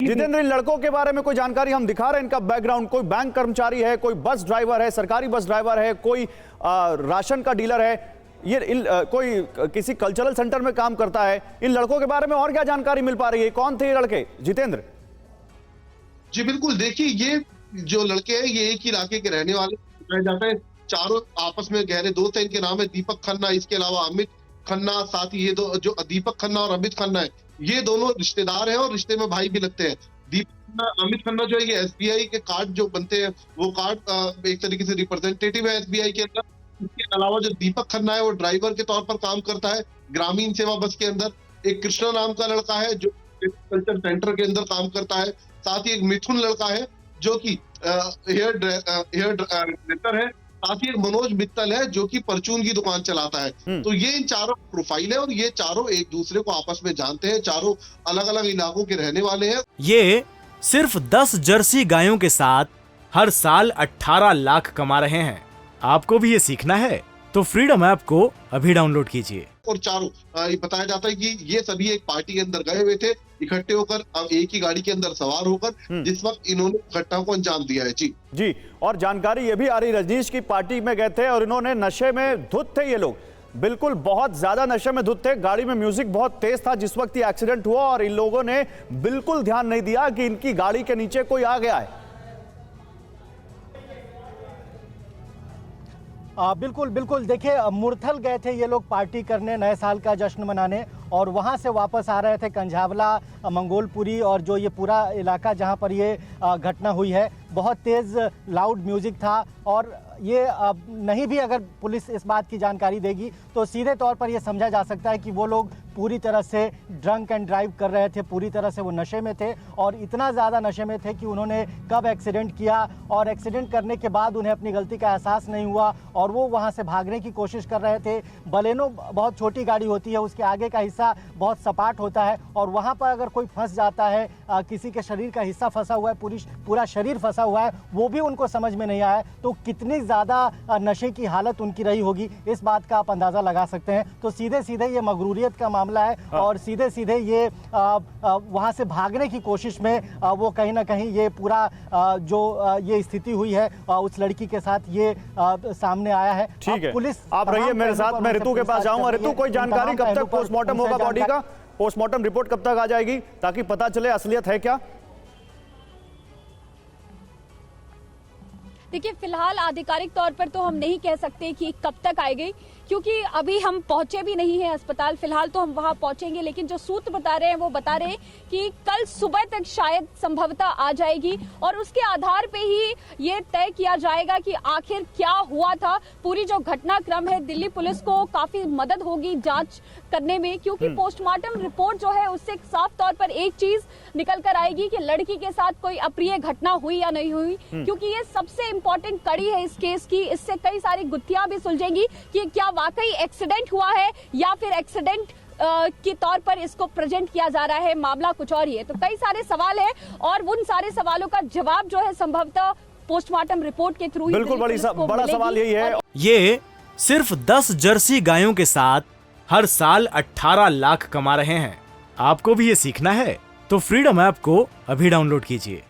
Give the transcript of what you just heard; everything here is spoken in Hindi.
जितेंद्र, इन लड़कों के बारे में कोई जानकारी हम दिखा रहे हैं? इनका बैकग्राउंड, कोई बैंक कर्मचारी है, कोई बस ड्राइवर है, सरकारी बस ड्राइवर है, कोई राशन का डीलर है, कोई किसी कल्चरल सेंटर में काम करता है? इन लड़कों के बारे में और क्या जानकारी मिल पा रही है? कौन थे ये लड़के, जितेंद्र? जी बिल्कुल, देखिए ये जो लड़के हैं ये एक ही इलाके के रहने वाले बताया जाता है। चारों आपस में गहरे दोस्त हैं। इनके नाम है दीपक खन्ना, इसके अलावा अमित खन्ना। साथ ही ये दो जो दीपक खन्ना और अमित खन्ना है, ये दोनों रिश्तेदार हैं और रिश्ते में भाई भी लगते हैं। दीपक खन्ना, अमित खन्ना जो है ये एसबीआई के कार्ड जो बनते हैं वो कार्ड एक तरीके से रिप्रेजेंटेटिव है एसबीआई के अंदर। इसके अलावा जो दीपक खन्ना है वो ड्राइवर के तौर पर काम करता है ग्रामीण सेवा बस के अंदर। एक कृष्णा नाम का लड़का है जो कल्चर सेंटर के अंदर काम करता है। साथ ही एक मिथुन लड़का है जो कि हेयर ड्रेसर है। साथ ही एक मनोज मित्तल है जो कि परचून की दुकान चलाता है। तो ये इन चारों प्रोफाइल है और ये चारों एक दूसरे को आपस में जानते हैं। चारों अलग अलग इलाकों के रहने वाले हैं। ये सिर्फ 10 जर्सी गायों के साथ हर साल 18 लाख कमा रहे हैं। आपको भी ये सीखना है तो फ्रीडम ऐप को अभी डाउनलोड कीजिए। और चारों बताया जाता है कि ये सभी एक पार्टी के अंदर गए हुए थे इकट्ठे होकर, एक ही गाड़ी के अंदर सवार होकर, जिस वक्त इन्होंने घटना को अंजाम दिया है। जी, और जानकारी ये भी आ रही रजनीश की पार्टी में गए थे और इन्होंने नशे में धुत थे। ये लोग बिल्कुल बहुत ज्यादा नशे में धुत थे। गाड़ी में म्यूजिक बहुत तेज था जिस वक्त ये एक्सीडेंट हुआ और इन लोगों ने बिल्कुल ध्यान नहीं दिया कि इनकी गाड़ी के नीचे कोई आ गया है। बिल्कुल बिल्कुल, देखिए मुरथल गए थे ये लोग पार्टी करने, नए साल का जश्न मनाने, और वहाँ से वापस आ रहे थे कंझावला, मंगोलपुरी और जो ये पूरा इलाका जहाँ पर ये घटना हुई है। बहुत तेज़ लाउड म्यूज़िक था और ये नहीं भी अगर पुलिस इस बात की जानकारी देगी तो सीधे तौर पर ये समझा जा सकता है कि वो लोग पूरी तरह से ड्रंक एंड ड्राइव कर रहे थे, पूरी तरह से वो नशे में थे और इतना ज़्यादा नशे में थे कि उन्होंने कब एक्सीडेंट किया और एक्सीडेंट करने के बाद उन्हें अपनी गलती का एहसास नहीं हुआ और वो वहाँ से भागने की कोशिश कर रहे थे। बलेनो बहुत छोटी गाड़ी होती है, उसके आगे का हिस्सा बहुत सपाट होता है और वहाँ पर अगर कोई फंस जाता है, किसी के शरीर का हिस्सा फंसा हुआ है, पूरा शरीर फंसा हुआ है, वो भी उनको समझ में नहीं आया, तो कितनी ज़्यादा नशे की हालत उनकी रही होगी, इस बात का आप अंदाज़ा लगा सकते हैं। तो सीधे सीधे ये मगरूरियत का मामला है और सीधे सीधे ये वहाँ से भागने की कोशिश में वो कहीं ना कहीं ये पूरा जो ये स्थिति हुई है उस लड़की के साथ ये सामने आया है। ठीक है, पुलिस आप रहिए मेरे साथ, मैं ऋतु के पास जाऊंगा। ऋतु, कोई जानकारी कब तक पोस्टमार्टम होगा बॉडी का? पोस्टमार्टम रिपोर्ट कब तक आ जाएगी ताकि पता चले असलियत है क्या? देखिए, फिलहाल आधिकारिक तौर पर तो हम नहीं कह सकते कि कब तक आएगी, क्योंकि अभी हम पहुंचे भी नहीं हैं अस्पताल। फिलहाल तो हम वहां पहुंचेंगे, लेकिन जो सूत्र बता रहे हैं वो बता रहे हैं कि कल सुबह तक शायद संभवतः आ जाएगी और उसके आधार पे ही ये तय किया जाएगा कि आखिर क्या हुआ था। पूरी जो घटनाक्रम है, दिल्ली पुलिस को काफी मदद होगी जांच करने में, क्योंकि पोस्टमार्टम रिपोर्ट जो है उससे साफ तौर पर एक चीज निकल कर आएगी कि लड़की के साथ कोई अप्रिय घटना हुई या नहीं हुई, क्योंकि ये सबसे इंपॉर्टेंट कड़ी है इस केस की। इससे कई सारी गुत्थियां भी सुलझेंगी कि क्या वाकई एक्सीडेंट हुआ है या फिर एक्सीडेंट के तौर पर इसको प्रेजेंट किया जा रहा है, मामला कुछ और ही है। तो कई सारे सवाल हैं और उन सारे सवालों का जवाब जो है संभवतः पोस्टमार्टम रिपोर्ट के थ्रू बिल्कुल बड़ा सवाल यही है। ये सिर्फ 10 जर्सी गायों के साथ हर साल 18 लाख कमा रहे हैं। आपको भी ये सीखना है तो फ्रीडम ऐप को अभी डाउनलोड कीजिए।